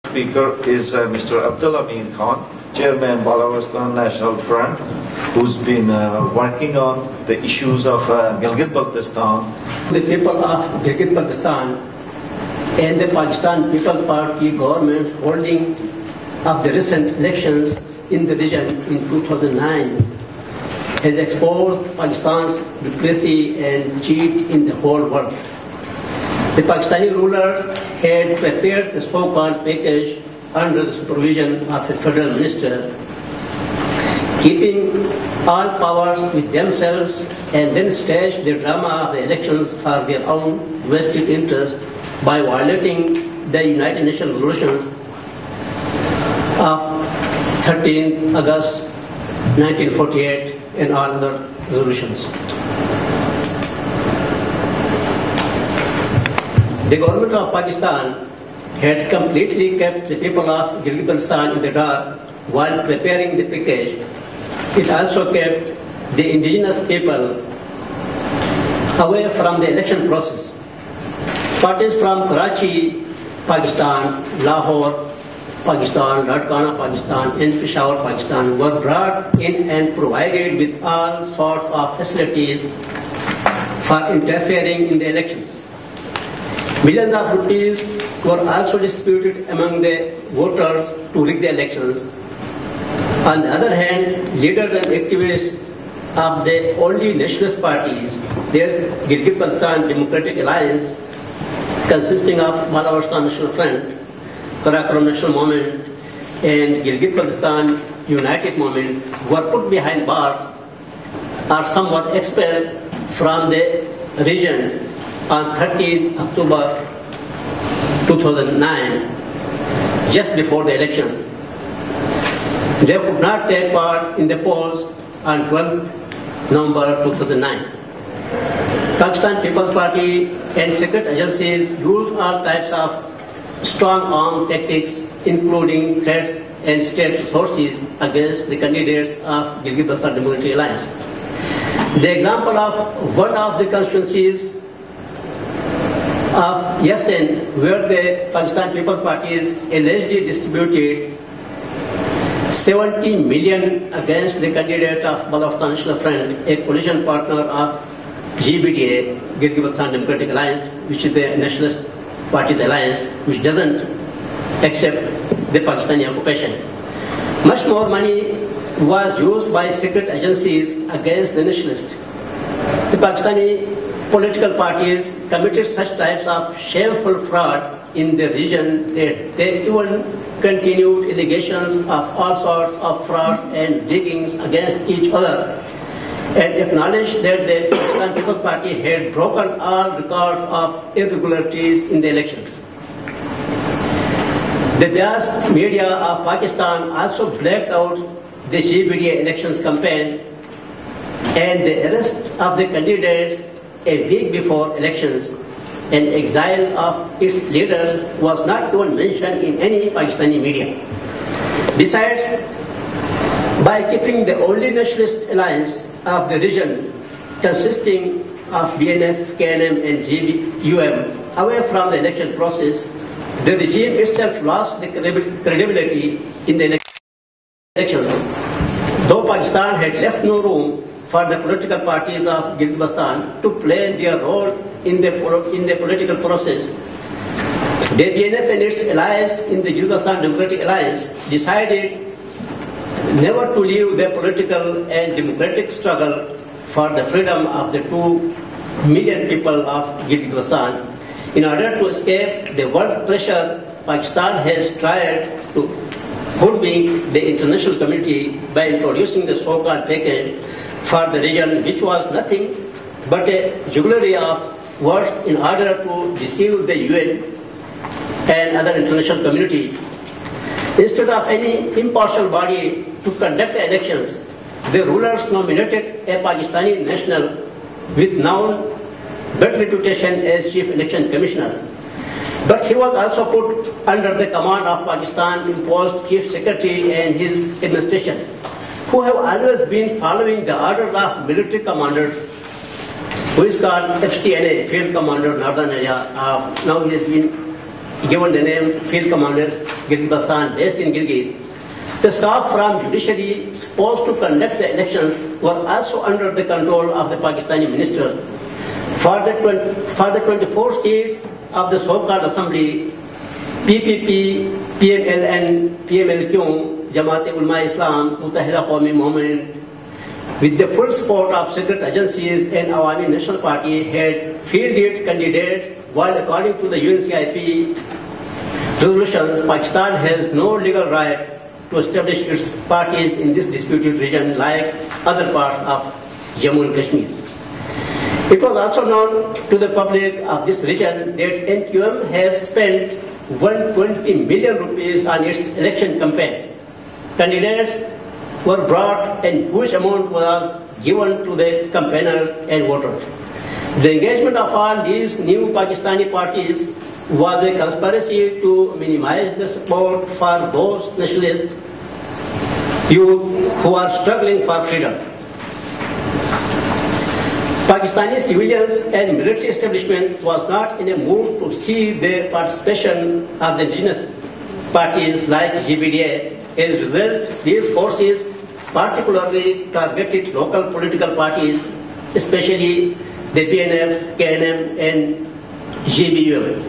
Speaker is Mr. Abdul Hamid Khan, Chairman Balawaristan National Front, who's been working on the issues of Gilgit-Baltistan. The people of Gilgit-Baltistan and the Pakistan People's Party government holding of the recent elections in the region in 2009 has exposed Pakistan's hypocrisy and cheat in the whole world. The Pakistani rulers had prepared the so-called package under the supervision of a federal minister, keeping all powers with themselves, and then staged the drama of the elections for their own vested interest by violating the United Nations resolutions of 13 August 1948 and all other resolutions. The government of Pakistan had completely kept the people of Gilgit-Baltistan in the dark while preparing the package. It also kept the indigenous people away from the election process. Parties from Karachi, Pakistan, Lahore, Pakistan, Ladkhana, Pakistan, and Peshawar, Pakistan were brought in and provided with all sorts of facilities for interfering in the elections. Millions of rupees were also distributed among the voters to rig the elections. On the other hand, leaders and activists of the only nationalist parties, there's Gilgit-Baltistan Democratic Alliance, consisting of Balawaristan National Front, Karakoram National Movement, and Gilgit-Baltistan United Movement, were put behind bars or somewhat expelled from the region on 13 October 2009, just before the elections. They could not take part in the polls on 12 November 2009. Pakistan People's Party and secret agencies used all types of strong-arm tactics, including threats and state resources, against the candidates of Gilgit-Baltistan Democratic Alliance. The example of one of the constituencies of Yasin, where the Pakistan People's Party allegedly distributed 70 million against the candidate of Balawaristan National Front, a coalition partner of GBDA, Gilgit-Baltistan Democratic Alliance, which is the nationalist party's alliance, which doesn't accept the Pakistani occupation. Much more money was used by secret agencies against the nationalists. The Pakistani political parties committed such types of shameful fraud in the region that they even continued allegations of all sorts of frauds and diggings against each other, and acknowledged that the Pakistan People's Party had broken all records of irregularities in the elections. The biased media of Pakistan also blacked out the GBDA elections campaign, and the arrest of the candidates a week before elections and exile of its leaders was not even mentioned in any Pakistani media. Besides, by keeping the only nationalist alliance of the region, consisting of BNF, KNM, and GBUM, away from the election process, the regime itself lost the credibility in the elections. Though Pakistan had left no room for the political parties of Gilgit-Baltistan to play their role in the political process, the BNF and its allies in the Gilgit-Baltistan Democratic Alliance decided never to leave the political and democratic struggle for the freedom of the 2 million people of Gilgit-Baltistan. In order to escape the world pressure, Pakistan has tried to hoodwink the international community by introducing the so-called package for the region, which was nothing but a jugglery of words in order to deceive the UN and other international community. Instead of any impartial body to conduct the elections, the rulers nominated a Pakistani national with known bad reputation as Chief Election Commissioner. But he was also put under the command of Pakistan-imposed Chief Secretary and his administration, who have always been following the orders of military commanders, who is called FCNA, Field Commander Northern Area. Now he has been given the name Field Commander Gilgit-Baltistan, based in Gilgit. The staff from judiciary supposed to conduct the elections were also under the control of the Pakistani minister. For the 24 seats of the so-called assembly, PPP, PML and PMLQ, Jamaat-e-Ulama-e-Islam, Muttahida Qawmi Movement, with the full support of secret agencies and Awami National Party, had fielded candidates, while according to the UNCIP resolutions, Pakistan has no legal right to establish its parties in this disputed region like other parts of Jammu and Kashmir. It was also known to the public of this region that NQM has spent 120 million rupees on its election campaign. Candidates were brought and huge amount was given to the campaigners and voters. The engagement of all these new Pakistani parties was a conspiracy to minimize the support for those nationalist youth who are struggling for freedom. Pakistani civilians and military establishment was not in a mood to see the participation of the indigenous parties like GBDA. As a result, these forces particularly targeted local political parties, especially the PNF, KNM and GBUM,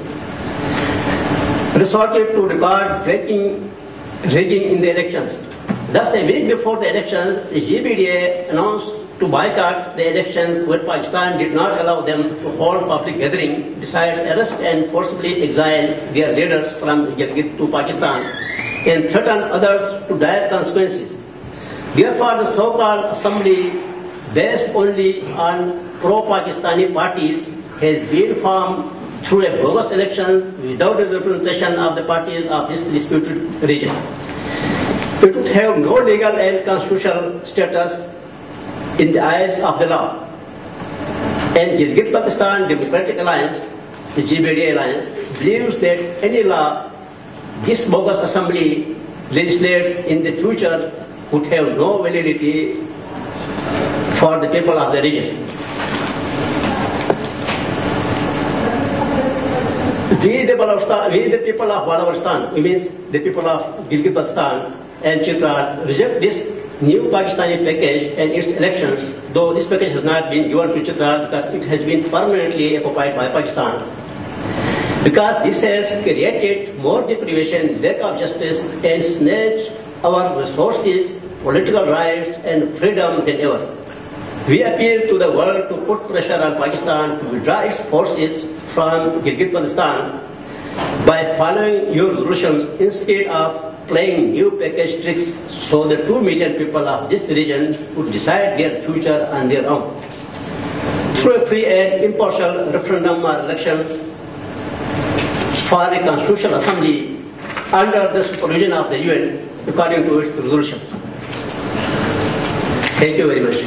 resorted to record-breaking rigging in the elections. Thus, a week before the election, the GBDA announced to boycott the elections when Pakistan did not allow them to hold public gathering, besides arrest and forcibly exile their leaders from Gilgit to Pakistan and threaten others to dire consequences. Therefore, the so-called assembly, based only on pro-Pakistani parties, has been formed through a bogus elections without the representation of the parties of this disputed region. It would have no legal and constitutional status in the eyes of the law. And Gilgit-Baltistan Democratic Alliance, the GBDA Alliance, believes that any law this bogus assembly legislates in the future would have no validity for the people of the region. We the people of Balawaristan, we means the people of Gilgit-Baltistan and Chitral, reject this new Pakistani package and its elections, though this package has not been given to Chitral because it has been permanently occupied by Pakistan. Because this has created more deprivation, lack of justice, and snatched our resources, political rights, and freedom than ever. We appeal to the world to put pressure on Pakistan to withdraw its forces from Gilgit-Baltistan by following your resolutions instead of playing new package tricks so the 2 million people of this region would decide their future on their own. Through a free and impartial referendum or election for a constitutional assembly under the supervision of the UN according to its resolutions. Thank you very much.